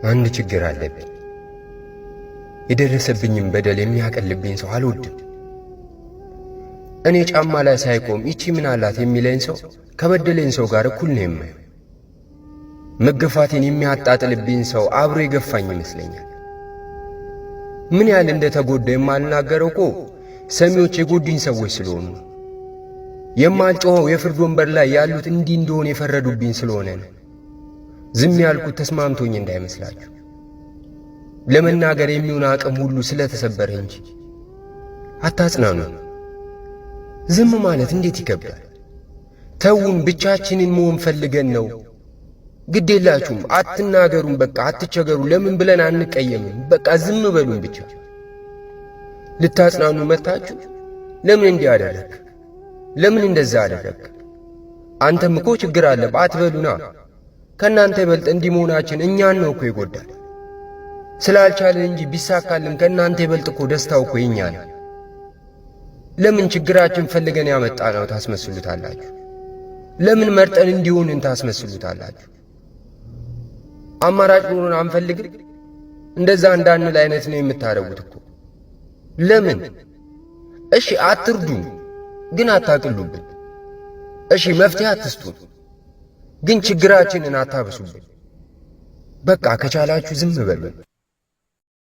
አንድ ችግር አለብኝ። የደረሰብኝም በደል የሚያቀልብኝ ሰው አልወድም። እኔ ጫማ ላይ ሳይቆም ይቺ ምን አላት የሚለኝ ሰው ከበደለኝ ሰው ጋር እኩል ነው የማየው። መገፋቴን የሚያጣጥልብኝ ሰው አብሮ የገፋኝ ይመስለኛል። ምን ያህል እንደተጎዳ የማልናገረው እኮ ሰሚዎች የጎዱኝ ሰዎች ስለሆኑ ነው። የማልጮኸው የፍርድ ወንበር ላይ ያሉት እንዲህ እንደሆነ የፈረዱብኝ ስለሆነ ነው። ዝም ያልኩት ተስማምቶኝ እንዳይመስላችሁ፣ ለመናገር የሚሆን አቅም ሁሉ ስለተሰበረ እንጂ። አታጽናኑ። ዝም ማለት እንዴት ይከብዳል። ተውን፣ ብቻችንን መሆን ፈልገን ነው። ግድ የላችሁም፣ አትናገሩም፣ በቃ አትቸገሩ። ለምን ብለን አንቀየምም። በቃ ዝም በሉን ብቻ። ልታጽናኑ መጣችሁ። ለምን እንዲህ አደረግ? ለምን እንደዛ አደረግ? አንተም እኮ ችግር አለብህ አትበሉና። ከእናንተ ይበልጥ እንዲህ መሆናችን እኛን ነው እኮ ይጎዳል። ስላልቻለን እንጂ ቢሳካልን ከእናንተ ይበልጥ እኮ ደስታው እኮ የኛ ነው። ለምን ችግራችን ፈልገን ያመጣነው ታስመስሉታላችሁ? ለምን መርጠን እንዲሆንን ታስመስሉታላችሁ? አማራጭ ኑሮን አንፈልግም? እንደዛ እንዳንል አይነት ነው የምታረጉት እኮ። ለምን? እሺ አትርዱን፣ ግን አታቅሉብን። እሺ መፍትሄ አትስጡን፣ ግን ችግራችንን አታብሱብን። በቃ ከቻላችሁ ዝም በሉን።